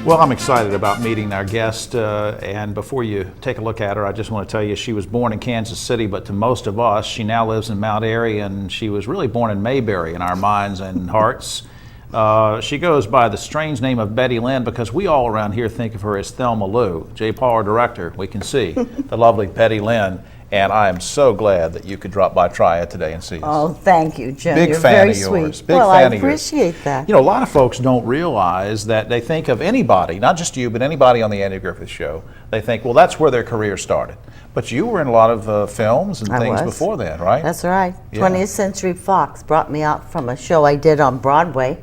Well, I'm excited about meeting our guest, and before you take a look at her, I just want to tell you she was born in Kansas City, but to most of us, she now lives in Mount Airy, and she was really born in Mayberry in our minds and hearts. She goes by the strange name of Betty Lynn because we all around here think of her as Thelma Lou. J. Paul, our director, we can see the lovely Betty Lynn. And I am so glad that you could drop by Triad today and see us. Oh, thank you, Jim. Big You're fan very of yours. sweet. Big well, fan I of yours. appreciate that. You know, a lot of folks don't realize that they think of anybody, not just you, but anybody on the Andy Griffith Show. They think, well, that's where their career started. But you were in a lot of films and things before that, right? That's right. Yeah. 20th Century Fox brought me out from a show I did on Broadway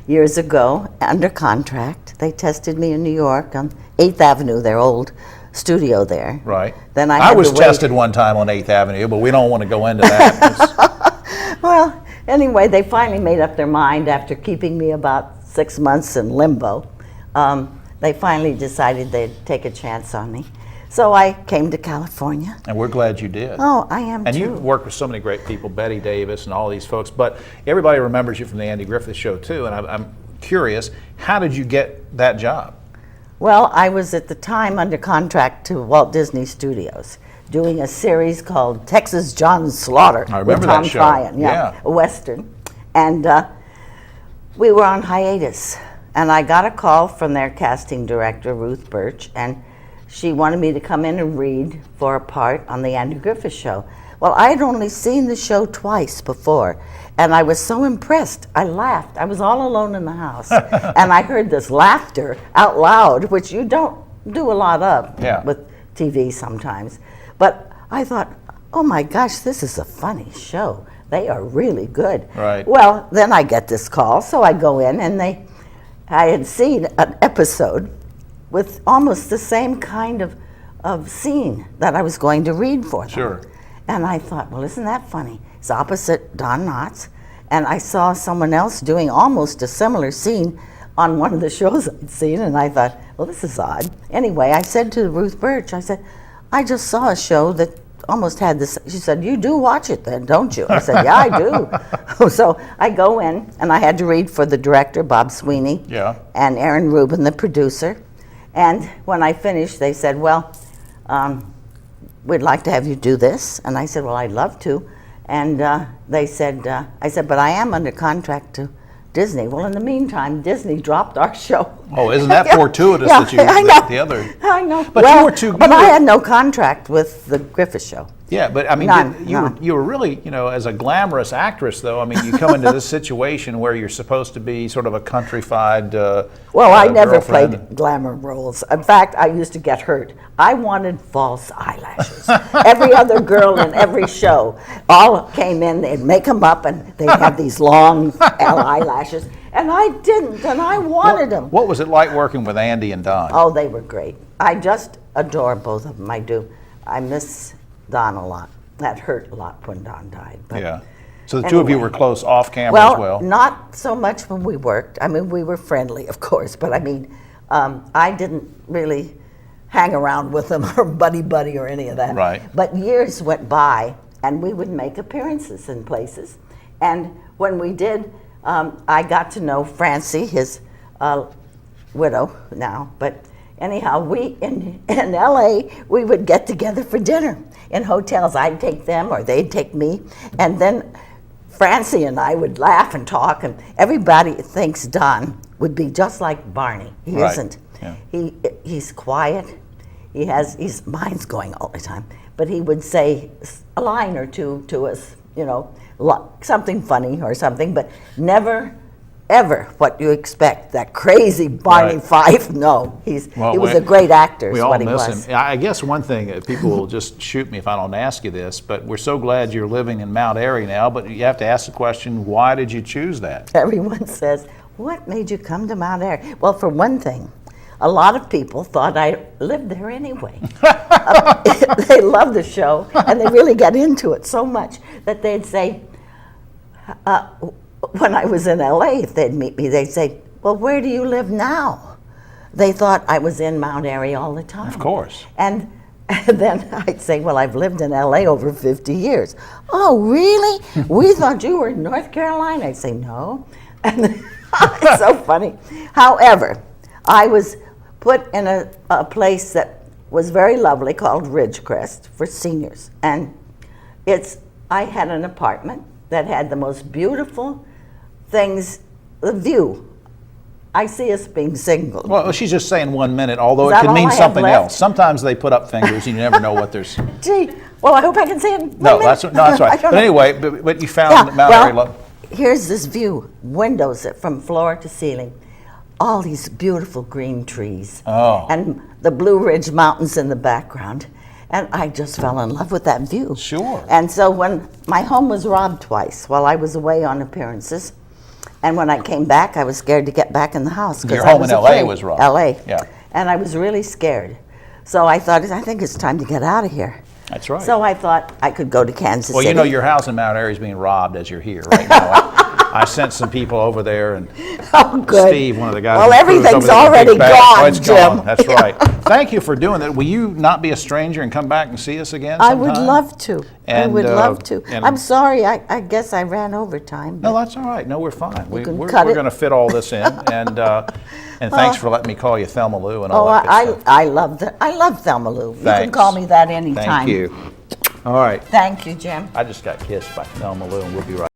years ago, under contract. They tested me in New York on 8th Avenue, their old studio there. Right. Then I was tested one time on 8th Avenue, but we don't want to go into that. Well, anyway, they finally made up their mind after keeping me about 6 months in limbo. They finally decided they'd take a chance on me. So I came to California. And we're glad you did. Oh, I am and too. And you've worked with so many great people, Betty Davis and all these folks, but everybody remembers you from the Andy Griffith Show too, and I'm curious, how did you get that job? Well, I was at the time under contract to Walt Disney Studios, doing a series called Texas John Slaughter with Tom Tryon, a Western. And we were on hiatus. And I got a call from their casting director, Ruth Birch, and she wanted me to come in and read for a part on the Andy Griffith Show. Well, I had only seen the show twice before, and I was so impressed. I laughed. I was all alone in the house, and I heard this laughter out loud, which you don't do a lot of with TV sometimes. But I thought, oh my gosh, this is a funny show. They are really good. Right. Well, then I get this call, so I go in, and I had seen an episode with almost the same kind of scene that I was going to read for them. Sure. And I thought, well, isn't that funny? It's opposite Don Knotts. And I saw someone else doing almost a similar scene on one of the shows I'd seen, and I thought, well, this is odd. Anyway, I said to Ruth Birch, I said, I just saw a show that almost had this. She said, you do watch it then, don't you? I said, yeah, I do. So I go in, and I had to read for the director, Bob Sweeney, and Aaron Rubin, the producer. And when I finished, they said, well, we'd like to have you do this. And I said, well, I'd love to. And they said, I said, but I am under contract to Disney. Well, in the meantime, Disney dropped our show. Oh, isn't that fortuitous that you the other? I know. But well, you were too. But I had no contract with the Griffith Show. Yeah, but I mean, you were really, you know, as a glamorous actress, though. I mean, you come into this situation where you're supposed to be sort of a countrified. Well, I never played glamour roles. In fact, I used to get hurt. I wanted false eyelashes. Every other girl in every show all came in, they'd make them up, and they'd have these long eyelashes. And I didn't, and I wanted them. What was it like working with Andy and Don? Oh, they were great. I just adore both of them. I do. I miss Don a lot. That hurt a lot when Don died. But yeah. So the two of you were close off camera as well? Well, not so much when we worked. I mean, we were friendly, of course, but I mean, I didn't really hang around with them or buddy or any of that. Right. But years went by, and we would make appearances in places. And when we did, I got to know Francie, his widow now, but anyhow, we in LA, we would get together for dinner in hotels. I'd take them or they'd take me, and then Francie and I would laugh and talk, and everybody thinks Don would be just like Barney. He isn't. Yeah. He's quiet. His mind's going all the time, but he would say a line or two to us, you know, something funny or something, but never ever what you expect, that crazy Barney Fife. No, he was a great actor. We all miss him. I guess one thing, people will just shoot me if I don't ask you this, but we're so glad you're living in Mount Airy now, but you have to ask the question, why did you choose that? Everyone says, what made you come to Mount Airy? Well, for one thing, a lot of people thought I lived there anyway. They love the show, and they really get into it so much that they'd say, when I was in LA, if they'd meet me, they'd say, well, where do you live now? They thought I was in Mount Airy all the time. Of course. And then I'd say, well, I've lived in LA over 50 years. Oh, really? We thought you were in North Carolina. I'd say, no. And it's so funny. However, I was put in a place that was very lovely called Ridgecrest for seniors. And I had an apartment that had the most beautiful things, the view. I see us being single. Well, she's just saying 1 minute, although it could mean something else. Sometimes they put up fingers and you never know what there's... Gee, well, I hope I can say it in 1 minute. No, that's right. But anyway, but you found Mount Airy. Here's this view, windows from floor to ceiling. All these beautiful green trees. Oh. And the Blue Ridge Mountains in the background. And I just fell in love with that view. Sure. And so when my home was robbed twice while I was away on appearances, and when I came back, I was scared to get back in the house. Your home in L.A. was robbed. L.A. Yeah. And I was really scared. So I thought, I think it's time to get out of here. That's right. So I thought I could go to Kansas City. Well, you know, your house in Mount Airy is being robbed as you're here right now. I sent some people over there, and Steve, one of the guys. Well, everything's already gone, oh, it's Jim. Gone. That's right. Thank you for doing that. Will you not be a stranger and come back and see us again sometime? I would love to. I would love to. I'm sorry. I guess I ran over time. No, that's all right. No, we're fine. We're going to fit all this in, and thanks for letting me call you Thelma Lou and all that good stuff. I love Thelma Lou. You Thanks. can call me that anytime. Thank you. All right. Thank you, Jim. I just got kissed by Thelma Lou, and we'll be right back.